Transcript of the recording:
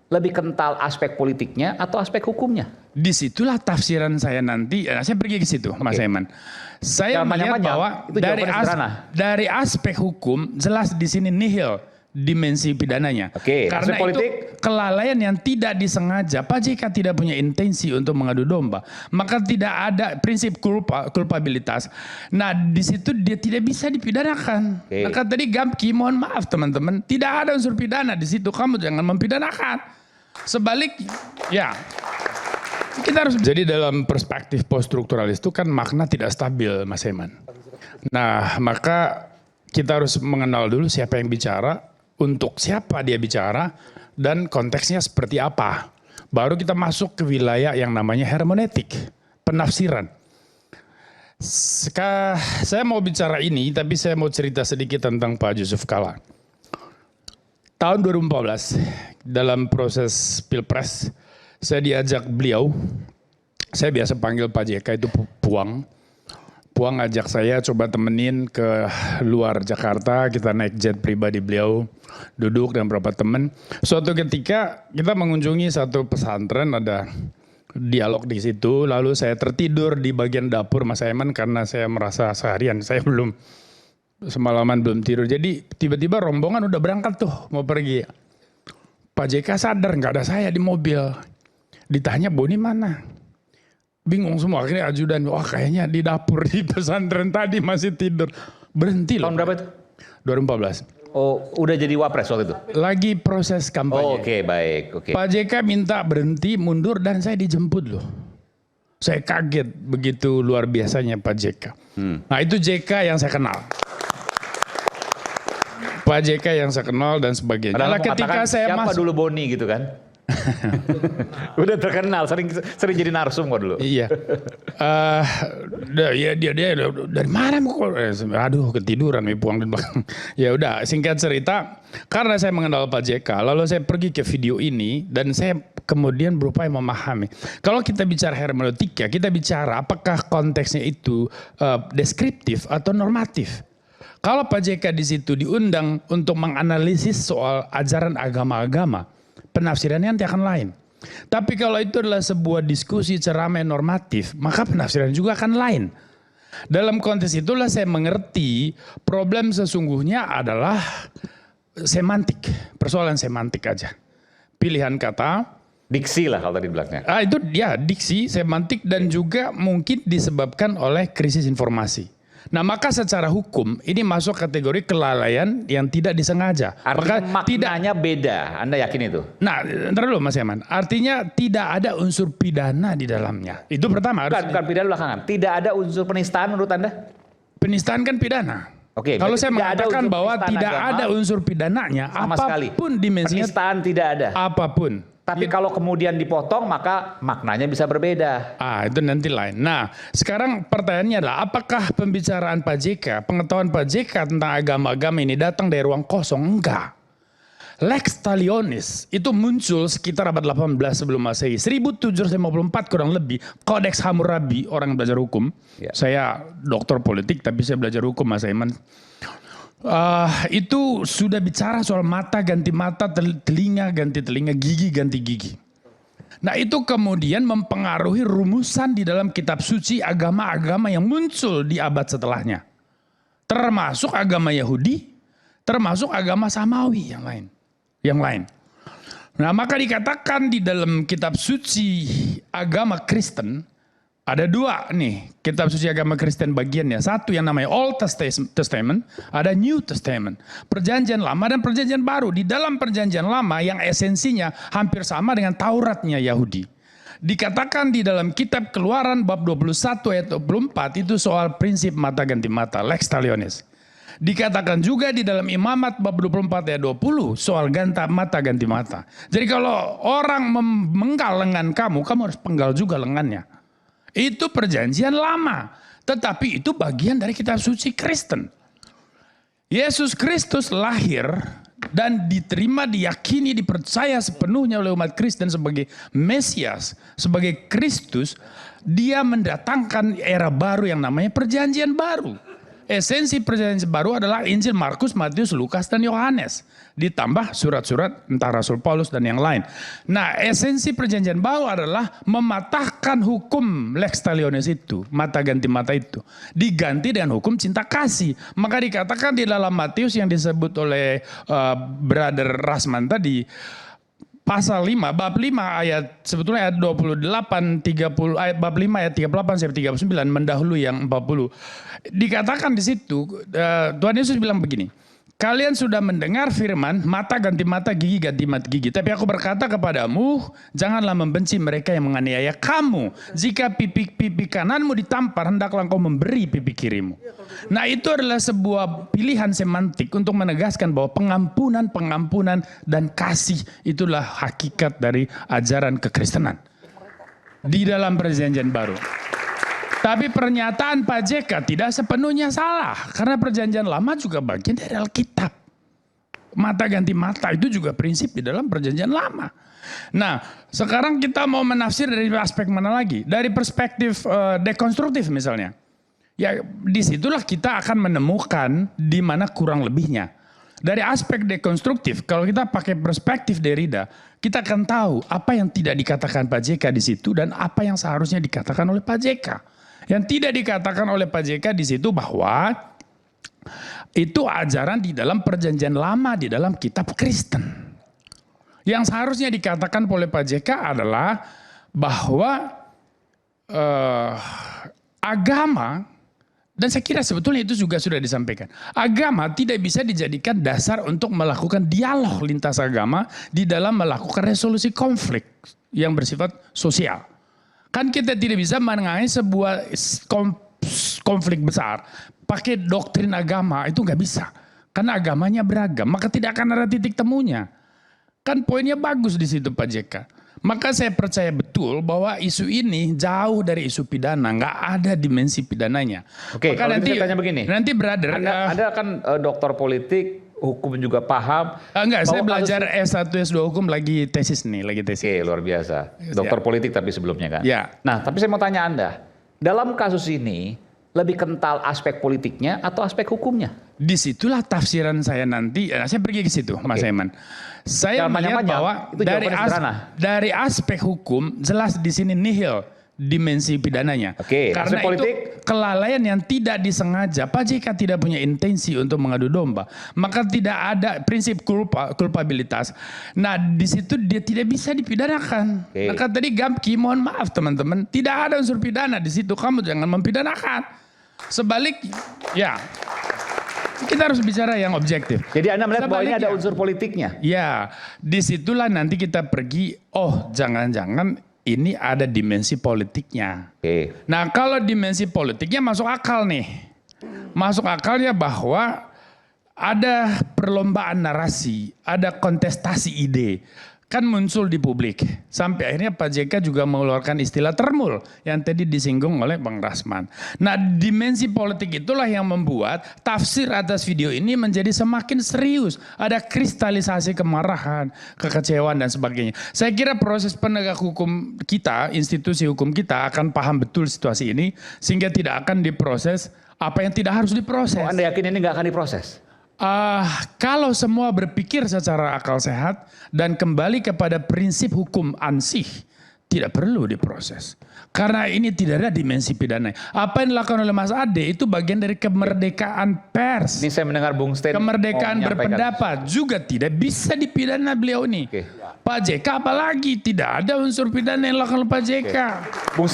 Lebih kental aspek politiknya atau aspek hukumnya? Disitulah tafsiran saya nanti. Saya pergi ke situ, Mas Eman. Saya melihat bahwa dari aspek hukum jelas di sini nihil dimensi pidananya. Karena itu kelalaian yang tidak disengaja. Pak JK tidak punya intensi untuk mengadu domba, maka tidak ada prinsip kulpabilitas. Nah, di situ dia tidak bisa dipidanakan. Maka tadi Gamki, mohon maaf teman-teman, tidak ada unsur pidana di situ. Kamu jangan mempidanakan. Sebaliknya, ya. Kita harus. Jadi dalam perspektif poststrukturalis itu kan makna tidak stabil, Mas Eman. Nah, maka kita harus mengenal dulu siapa yang bicara, untuk siapa dia bicara, dan konteksnya seperti apa. Baru kita masuk ke wilayah yang namanya hermeneutik, penafsiran. Saya mau bicara ini, tapi saya mau cerita sedikit tentang Pak Yusuf Kalla. Tahun 2014, dalam proses Pilpres, saya diajak beliau, saya biasa panggil Pak JK itu Puang. Puang ngajak saya coba temenin ke luar Jakarta, kita naik jet pribadi beliau, duduk dengan beberapa teman. Suatu ketika kita mengunjungi satu pesantren, ada dialog di situ, lalu saya tertidur di bagian dapur Mas Aiman karena saya merasa seharian, saya semalaman belum tidur. Jadi tiba-tiba rombongan udah berangkat tuh mau pergi. Pak JK sadar nggak ada saya di mobil. Ditanya Boni mana? Bingung semua, akhirnya ajudan, wah kayaknya di dapur di pesantren tadi masih tidur. Berhenti loh. Tahun berapa itu? 2014. Oh, udah jadi wapres waktu itu? Lagi proses kampanye. Oh, oke, baik. Pak JK minta berhenti, mundur, dan saya dijemput loh. Saya kaget begitu luar biasanya Pak JK. Nah itu JK yang saya kenal. Pak JK yang saya kenal dan sebagainya. Padahal ketika saya siapa masuk dulu Boni gitu kan? Udah terkenal, sering jadi narsum kok dulu. Iya. Dia dari mana kok? Aduh ketiduran nih Puang di belakang. Ya udah, singkat cerita, karena saya mengenal Pak JK, lalu saya pergi ke video ini dan saya kemudian berupaya memahami. Kalau kita bicara hermeneutika, kita bicara apakah konteksnya itu deskriptif atau normatif. Kalau Pak JK di situ diundang untuk menganalisis soal ajaran agama-agama, penafsirannya nanti akan lain. Tapi kalau itu adalah sebuah diskusi ceramah normatif, maka penafsiran juga akan lain. Dalam konteks itulah saya mengerti problem sesungguhnya adalah semantik, persoalan semantik aja. Pilihan kata, diksi lah kalau tadi bilangnya. Itu ya diksi, semantik dan juga mungkin disebabkan oleh krisis informasi. Nah maka secara hukum ini masuk kategori kelalaian yang tidak disengaja. Artinya maknanya beda, Anda yakin itu? Nah ntar dulu Mas Yaman, artinya tidak ada unsur pidana di dalamnya. Itu pertama. Bukan pidana belakangan, tidak ada unsur penistaan menurut Anda? Penistaan kan pidana. Oke, kalau saya mengatakan bahwa tidak ada unsur pidananya, apapun dimensinya. Penistaan tidak ada? Apapun. Tapi kalau kemudian dipotong maka maknanya bisa berbeda. Itu nanti lain. Nah sekarang pertanyaannya adalah apakah pembicaraan Pak JK, pengetahuan Pak JK tentang agama-agama ini datang dari ruang kosong? Enggak. Lex talionis itu muncul sekitar abad 18 sebelum Masehi. 1754 kurang lebih. Kodeks Hammurabi, orang belajar hukum. Ya. Saya doktor politik tapi saya belajar hukum Mas Aiman. Itu sudah bicara soal mata ganti mata, telinga ganti telinga, gigi ganti gigi. Nah itu kemudian mempengaruhi rumusan di dalam kitab suci agama-agama yang muncul di abad setelahnya. Termasuk agama Yahudi, termasuk agama Samawi yang lain. Nah maka dikatakan di dalam kitab suci agama Kristen, ada dua nih kitab suci agama Kristen bagiannya. Satu yang namanya Old Testament, ada New Testament. Perjanjian lama dan perjanjian baru. Di dalam perjanjian lama yang esensinya hampir sama dengan Tauratnya Yahudi. Dikatakan di dalam kitab Keluaran bab 21 ayat 24 itu soal prinsip mata ganti mata, lex talionis. Dikatakan juga di dalam Imamat bab 24 ayat 20 soal mata ganti mata. Jadi kalau orang memenggal lengan kamu harus penggal juga lengannya. Itu perjanjian lama, tetapi itu bagian dari kitab suci Kristen. Yesus Kristus lahir dan diterima, diyakini, dipercaya sepenuhnya oleh umat Kristen sebagai Mesias, sebagai Kristus. Dia mendatangkan era baru yang namanya perjanjian baru. esensi perjanjian baru adalah Injil Markus, Matius, Lukas, dan Yohanes. Ditambah surat-surat entah Rasul Paulus dan yang lain. Nah, esensi perjanjian baru adalah mematahkan hukum lex talionis itu, mata ganti mata itu, diganti dengan hukum cinta kasih. Maka dikatakan di dalam Matius yang disebut oleh Brother Rasman tadi, pasal 5, bab 5 ayat, sebetulnya ayat 28, 30, ayat bab 5 ayat 38 sampai 39, mendahului yang 40. Dikatakan di situ, Tuhan Yesus bilang begini, kalian sudah mendengar firman, mata ganti mata, gigi ganti mata gigi. Tapi aku berkata kepadamu, janganlah membenci mereka yang menganiaya kamu. Jika pipi kananmu ditampar, hendaklah engkau memberi pipi kirimu. Nah, itu adalah sebuah pilihan semantik untuk menegaskan bahwa pengampunan dan kasih itulah hakikat dari ajaran kekristenan di dalam perjanjian baru. Tapi pernyataan Pak JK tidak sepenuhnya salah. Karena perjanjian lama juga bagian dari Alkitab. Mata ganti mata itu juga prinsip di dalam perjanjian lama. Nah, sekarang kita mau menafsir dari aspek mana lagi? Dari perspektif dekonstruktif misalnya. Ya, disitulah kita akan menemukan di mana kurang lebihnya. Dari aspek dekonstruktif, kalau kita pakai perspektif Derrida, kita akan tahu apa yang tidak dikatakan Pak JK di situ dan apa yang seharusnya dikatakan oleh Pak JK. Yang tidak dikatakan oleh Pak JK di situ bahwa itu ajaran di dalam perjanjian lama di dalam kitab Kristen. Yang seharusnya dikatakan oleh Pak JK adalah bahwa agama, dan saya kira sebetulnya itu juga sudah disampaikan, agama tidak bisa dijadikan dasar untuk melakukan dialog lintas agama di dalam melakukan resolusi konflik yang bersifat sosial. Kan kita tidak bisa menangani sebuah konflik besar pakai doktrin agama, itu nggak bisa. Karena agamanya beragam, maka tidak akan ada titik temunya. Kan poinnya bagus di situ Pak JK. Maka saya percaya betul bahwa isu ini jauh dari isu pidana, nggak ada dimensi pidananya. Oke, maka kalau nanti saya tanya begini. Nanti brother, Anda kan doktor politik, hukum juga paham. Enggak, saya belajar S1, S2 hukum lagi tesis nih, lagi tesis. Oke, luar biasa. Dokter politik tapi sebelumnya kan. Ya. Nah, tapi saya mau tanya Anda, dalam kasus ini lebih kental aspek politiknya atau aspek hukumnya? Disitulah tafsiran saya nanti, saya pergi ke situ Mas Aiman. Saya melihat bahwa dari aspek hukum jelas di sini nihil dimensi pidananya. Oke, karena politik, itu kelalaian yang tidak disengaja. Pak JK tidak punya intensi untuk mengadu domba, maka tidak ada prinsip kulpabilitas. Nah, di situ dia tidak bisa dipidanakan. Maka tadi Gamki, mohon maaf teman-teman, tidak ada unsur pidana di situ. Kamu jangan mempidanakan. Sebalik, ya. Kita harus bicara yang objektif. Jadi Anda melihat bahwa ini ada unsur politiknya? Ya, disitulah nanti kita pergi, oh jangan-jangan ini ada dimensi politiknya. Oke. Nah, kalau dimensi politiknya masuk akal nih. Masuk akalnya bahwa ada perlombaan narasi, ada kontestasi ide. Kan muncul di publik. Sampai akhirnya Pak JK juga mengeluarkan istilah termul yang tadi disinggung oleh Bang Rasman. Nah, dimensi politik itulah yang membuat tafsir atas video ini menjadi semakin serius. Ada kristalisasi kemarahan, kekecewaan dan sebagainya. Saya kira proses penegak hukum kita, institusi hukum kita akan paham betul situasi ini sehingga tidak akan diproses apa yang tidak harus diproses. Oh, Anda yakin ini nggak akan diproses? Kalau semua berpikir secara akal sehat dan kembali kepada prinsip hukum ansih, tidak perlu diproses. Karena ini tidak ada dimensi pidana. Apa yang dilakukan oleh Mas Ade itu bagian dari kemerdekaan pers. Ini saya mendengar Bung Sten. Kemerdekaan berpendapat juga tidak bisa dipidana beliau ini. Pak JK apalagi tidak ada unsur pidana yang dilakukan oleh Pak JK. Bung